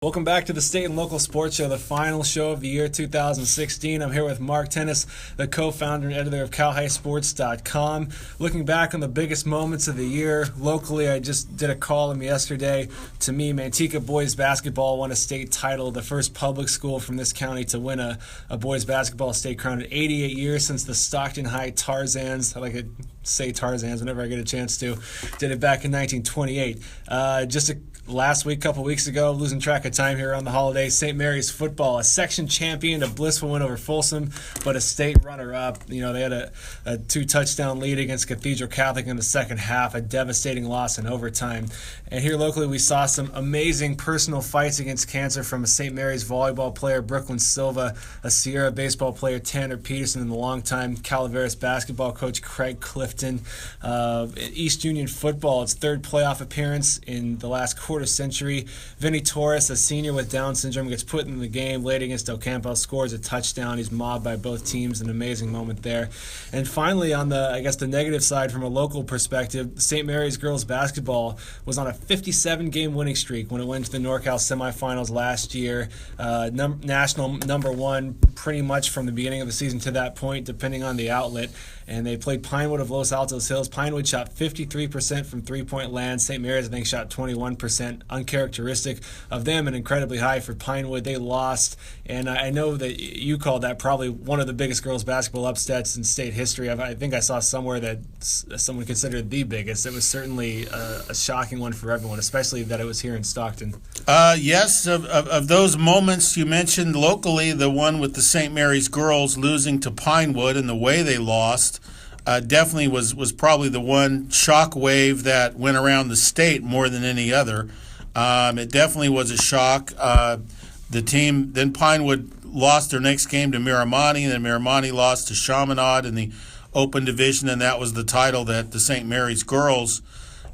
Welcome back to the State and Local Sports Show, the final show of the year 2016. I'm here with Mark Tennis, the co-founder and editor of CalHighSports.com. Looking back on the biggest moments of the year, locally, I just did a column yesterday. To me, Manteca boys basketball won a state title, the first public school from this county to win a boys basketball state crown in 88 years since the Stockton High Tarzans. I like to say Tarzans whenever I get a chance to. Did it back in 1928. Last week, a couple weeks ago, losing track of time here on the holiday, St. Mary's football, a section champion, a blissful win over Folsom, but a state runner-up. You know, they had a 2-touchdown lead against Cathedral Catholic in the second half, a devastating loss in overtime. And here locally, we saw some amazing personal fights against cancer from a St. Mary's volleyball player, Brooklyn Silva, a Sierra baseball player, Tanner Peterson, and the longtime Calaveras basketball coach, Craig Clifton. East Union football, its third playoff appearance in the last quarter century. Vinny Torres, a senior with Down syndrome, gets put in the game late against Ocampo, scores a touchdown. He's mobbed by both teams, an amazing moment there. And finally, on the negative side from a local perspective, St. Mary's girls basketball was on a 57-game winning streak when it went to the NorCal semifinals last year. National number one pretty much from the beginning of the season to that point, depending on the outlet. And they played Pinewood of Los Altos Hills. Pinewood shot 53% from three-point land. St. Mary's, I think, shot 21%. Uncharacteristic of them and incredibly high for Pinewood. They lost, and I know that you called that probably one of the biggest girls basketball upsets in state history. I think I saw somewhere that someone considered the biggest. It was certainly a shocking one for everyone, especially that it was here in Stockton. Yes, of those moments you mentioned locally, the one with the St. Mary's girls losing to Pinewood and the way they lost definitely was probably the one shock wave that went around the state more than any other. It definitely was a shock. The team, then Pinewood lost their next game to Miramani, and then Miramani lost to Chaminade in the open division, and that was the title that the St. Mary's girls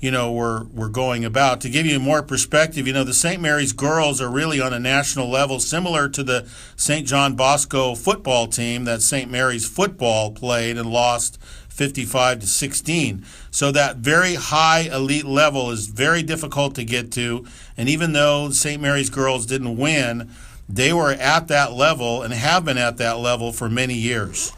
were going about. To give you more perspective, the St. Mary's girls are really on a national level, similar to the St. John Bosco football team that St. Mary's football played and lost 55-16. So that very high elite level is very difficult to get to. And even though St. Mary's girls didn't win, they were at that level and have been at that level for many years.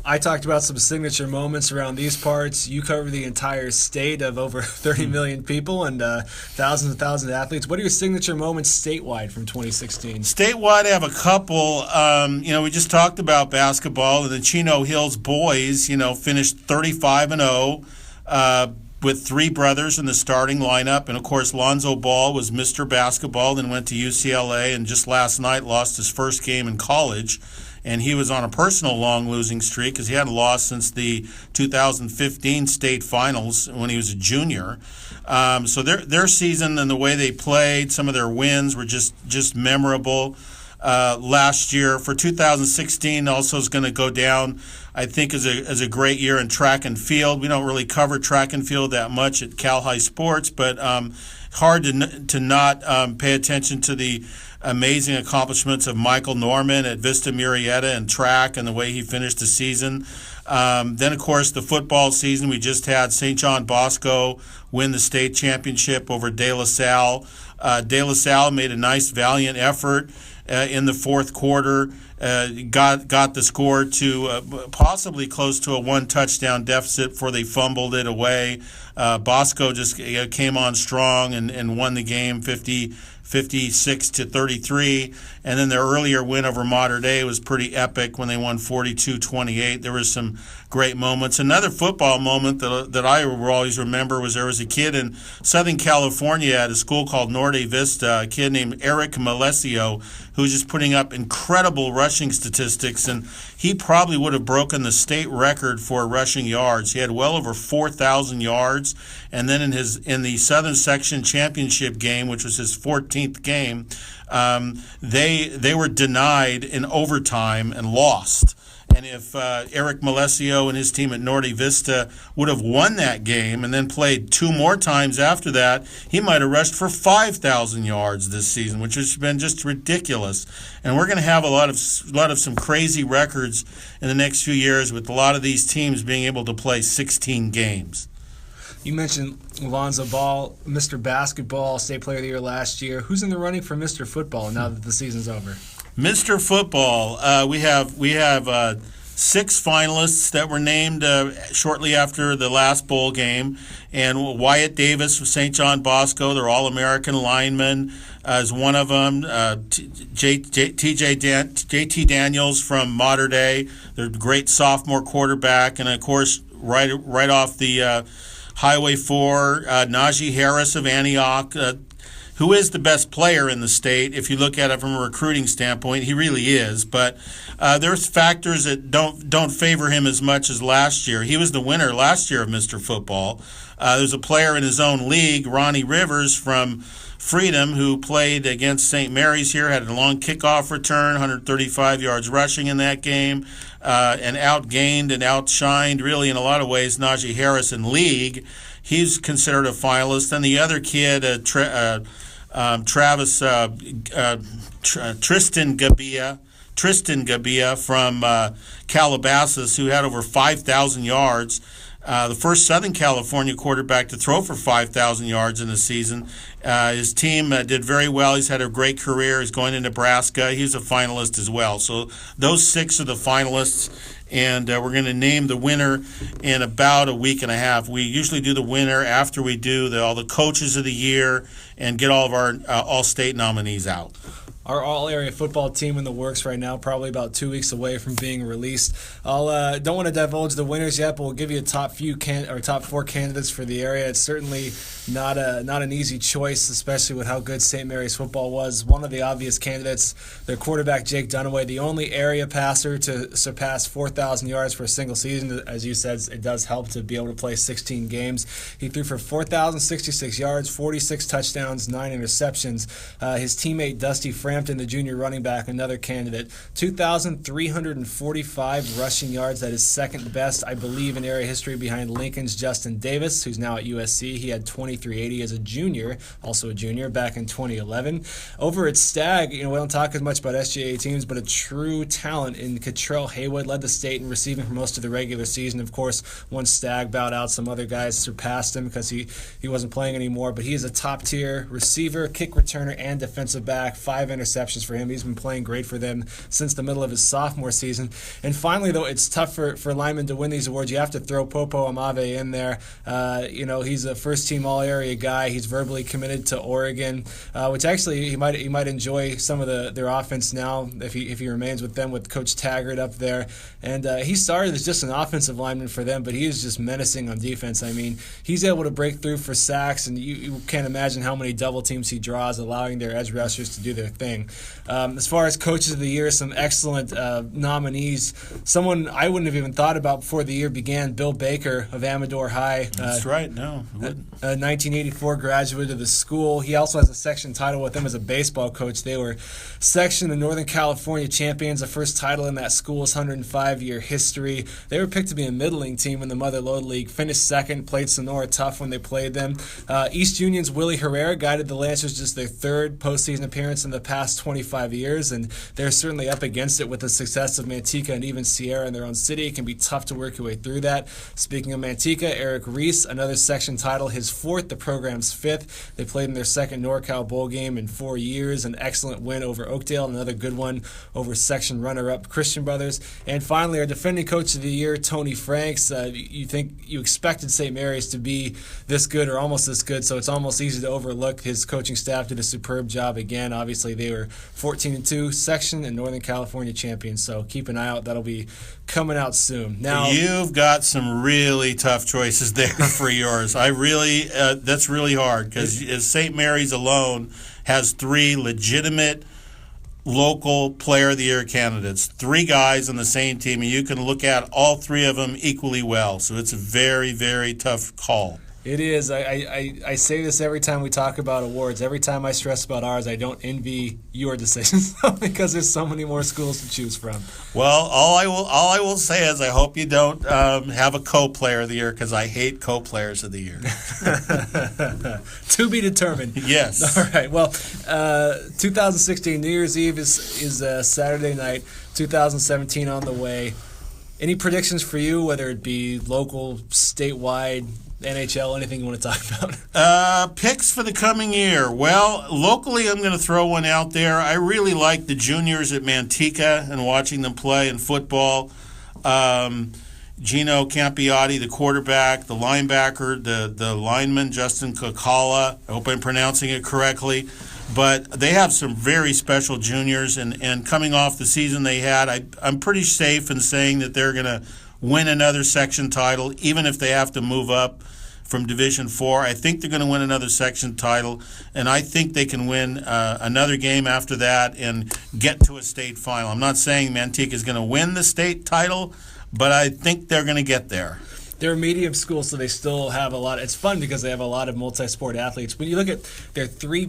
I talked about some signature moments around these parts. You cover the entire state of over 30 million people and thousands and thousands of athletes. What are your signature moments statewide from 2016? Statewide, I have a couple. We just talked about basketball, and the Chino Hills boys, finished 35-0 with three brothers in the starting lineup. And, of course, Lonzo Ball was Mr. Basketball, then went to UCLA, and just last night lost his first game in college. And he was on a personal long losing streak because he hadn't lost since the 2015 state finals when he was a junior. So their season and the way they played, some of their wins were just memorable. Last year for 2016 also is going to go down, I think, as a great year in track and field. We don't really cover track and field that much at Cal High Sports, but hard to not pay attention to the amazing accomplishments of Michael Norman at Vista Murrieta and track and the way he finished the season. Then, of course, the football season, we just had St. John Bosco win the state championship over De La Salle. De La Salle made a nice, valiant effort in the fourth quarter, got the score to possibly close to a one-touchdown deficit before they fumbled it away. Bosco just came on strong and won the game 56-33, and then their earlier win over Mater Dei was pretty epic when they won 42-28. There was some great moments. Another football moment that I will always remember was there was a kid in Southern California at a school called Norte Vista, a kid named Eric Malesio, who was just putting up incredible rushing statistics, and he probably would have broken the state record for rushing yards. He had well over 4,000 yards, and then in the Southern Section Championship game, which was his 14th game, they were denied in overtime and lost. And if Eric Malesio and his team at Norte Vista would have won that game and then played two more times after that, he might have rushed for 5,000 yards this season, which has been just ridiculous. And we're going to have a lot of some crazy records in the next few years with a lot of these teams being able to play 16 games. You mentioned Lonzo Ball, Mr. Basketball, State Player of the Year last year. Who's in the running for Mr. Football now that the season's over? Mr. Football, we have 6 finalists that were named shortly after the last bowl game, and Wyatt Davis from St. John Bosco, their All-American lineman, is one of them. JT Daniels from Mater Dei, their great sophomore quarterback, and of course right off the Highway 4, Najee Harris of Antioch, who is the best player in the state. If you look at it from a recruiting standpoint, he really is. But there's factors that don't favor him as much as last year. He was the winner last year of Mr. Football. There's a player in his own league, Ronnie Rivers from Freedom, who played against St. Mary's here, had a long kickoff return, 135 yards rushing in that game, and outgained and outshined, really, in a lot of ways, Najee Harris in league. He's considered a finalist. And the other kid, Tristan Gabia from Calabasas, who had over 5,000 yards. The first Southern California quarterback to throw for 5,000 yards in a season. His team did very well. He's had a great career. He's going to Nebraska. He's a finalist as well. So those 6 are the finalists, and we're going to name the winner in about a week and a half. We usually do the winner after we do all the coaches of the year and get all of our all-state nominees out. Our all-area football team in the works right now, probably about 2 weeks away from being released. Don't want to divulge the winners yet, but we'll give you a top 4 candidates for the area. It's certainly not an easy choice, especially with how good St. Mary's football was. One of the obvious candidates, their quarterback Jake Dunaway, the only area passer to surpass 4,000 yards for a single season. As you said, it does help to be able to play 16 games. He threw for 4,066 yards, 46 touchdowns, 9 interceptions. His teammate Dusty Frampton, the junior running back, another candidate, 2,345 rushing yards. That is second best, I believe, in area history behind Lincoln's Justin Davis, who's now at USC. He had 2,380 as a junior, also a junior, back in 2011. Over at Stag, we don't talk as much about SGA teams, but a true talent in Cottrell Haywood led the state in receiving for most of the regular season. Of course, once Stag bowed out, some other guys surpassed him because he wasn't playing anymore, but he is a top-tier receiver, kick returner, and defensive back. 5 interceptions for him. He's been playing great for them since the middle of his sophomore season. And finally, though, it's tough for linemen to win these awards. You have to throw Popo Amave in there. He's a first-team all-area guy. He's verbally committed to Oregon, which actually he might enjoy some of their offense now if he remains with them with Coach Taggart up there. And he started as just an offensive lineman for them, but he is just menacing on defense. I mean, he's able to break through for sacks, and you can't imagine how many double teams he draws, allowing their edge rushers to do their thing. As far as coaches of the year, some excellent nominees. Someone I wouldn't have even thought about before the year began, Bill Baker of Amador High. That's right. No, I wouldn't. A 1984 graduate of the school. He also has a section title with them as a baseball coach. They were section of Northern California champions, the first title in that school's 105-year history. They were picked to be a middling team in the Mother Lode League, finished second, played Sonora tough when they played them. East Union's Willie Herrera guided the Lancers just their 3rd postseason appearance in the past 25 years, and they're certainly up against it with the success of Manteca and even Sierra in their own city. It can be tough to work your way through that. Speaking of Manteca, Eric Reese, another section title, his 4th, the program's 5th. They played in their 2nd NorCal Bowl game in 4 years, an excellent win over Oakdale, another good one over section runner-up Christian Brothers. And finally, our defending coach of the year, Tony Franks. You expected St. Mary's to be this good or almost this good, so it's almost easy to overlook. His coaching staff did a superb job again. Obviously, they were 14-2 section and Northern California champions, so keep an eye out. That'll be coming out soon. Now, you've got some really tough choices there for yours. That's really hard because St. Mary's alone has 3 legitimate local player of the year candidates, 3 guys on the same team, and you can look at all 3 of them equally well. So it's a very, very tough call. It is. I say this every time we talk about awards. Every time I stress about ours, I don't envy your decisions because there's so many more schools to choose from. Well, all I will say is I hope you don't have a co-player of the year because I hate co-players of the year. To be determined. Yes. All right. Well, 2016 New Year's Eve is Saturday night. 2017 on the way. Any predictions for you, whether it be local, statewide? NHL, anything you want to talk about? Picks for the coming year. Well, locally, I'm going to throw one out there. I really like the juniors at Manteca and watching them play in football. Gino Campiotti, the quarterback, the linebacker, the lineman, Justin Kakala. I hope I'm pronouncing it correctly. But they have some very special juniors, and coming off the season they had, I'm pretty safe in saying that they're going to win another section title, even if they have to move up from Division 4. I think they're going to win another section title, and I think they can win another game after that and get to a state final. I'm not saying Manteca is going to win the state title, but I think they're going to get there. They're a medium school, so they still have a lot. It's fun because they have a lot of multi-sport athletes. When you look at their three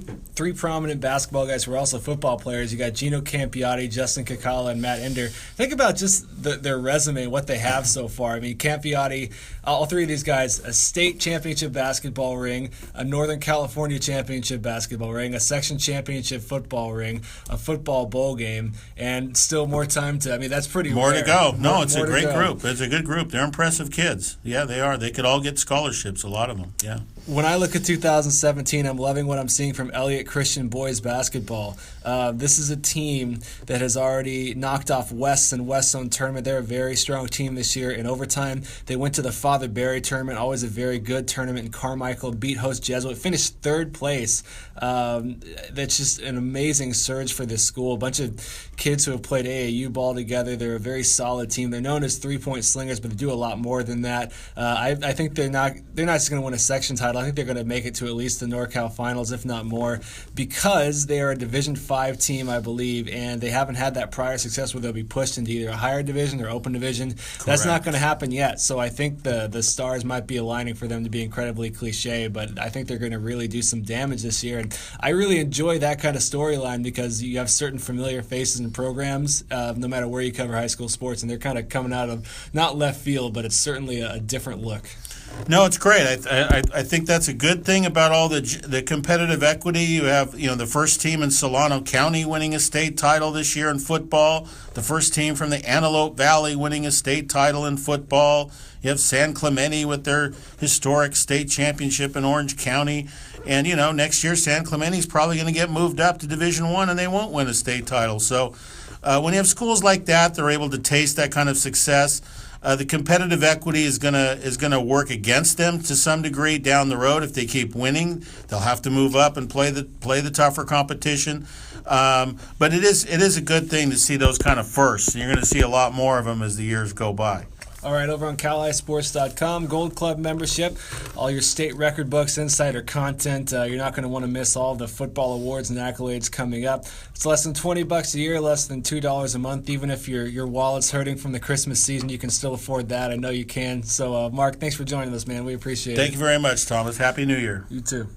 prominent basketball guys who are also football players, you got Gino Campiotti, Justin Kakala, and Matt Ender. Think about just their resume, what they have so far. I mean, Campiotti, all three of these guys, a state championship basketball ring, a Northern California championship basketball ring, a section championship football ring, a football bowl game, and still more time to. I mean, that's pretty more rare. to go. No, it's a great group. It's a good group. They're impressive kids. Yeah, they are. They could all get scholarships, a lot of them, yeah. When I look at 2017, I'm loving what I'm seeing from Elliott Christian boys basketball. This is a team that has already knocked off West and West Zone tournament. They're a very strong team this year. In overtime, they went to the Father Barry tournament, always a very good tournament in Carmichael, beat host Jesuit, finished third place. That's just an amazing surge for this school. A bunch of kids who have played AAU ball together. They're a very solid team. They're known as three-point slingers, but they do a lot more than that. I think they're not just going to win a section title. I think they're going to make it to at least the NorCal finals, if not more, because they are a Division 5 team, I believe, and they haven't had that prior success where they'll be pushed into either a higher division or open division. Correct. That's not going to happen yet, so I think the stars might be aligning for them to be incredibly cliche, but I think they're going to really do some damage this year, and I really enjoy that kind of storyline because you have certain familiar faces and programs, no matter where you cover high school sports, and they're kind of coming out of not left field, but it's certainly a different look. No, it's great. I think that's a good thing about all the competitive equity. You have, the first team in Solano County winning a state title this year in football. The first team from the Antelope Valley winning a state title in football. You have San Clemente with their historic state championship in Orange County. And, next year San Clemente's probably going to get moved up to Division I and they won't win a state title. So when you have schools like that, they're able to taste that kind of success. The competitive equity is gonna work against them to some degree down the road. If they keep winning, they'll have to move up and play the tougher competition. But it is a good thing to see those kind of firsts. And you're going to see a lot more of them as the years go by. All right, over on CalHighSports.com, Gold Club membership, all your state record books, insider content. You're not going to want to miss all of the football awards and accolades coming up. It's less than $20 a year, less than $2 a month. Even if your wallet's hurting from the Christmas season, you can still afford that. I know you can. So, Mark, thanks for joining us, man. We appreciate it. Thank you very much, Thomas. Happy New Year. You too.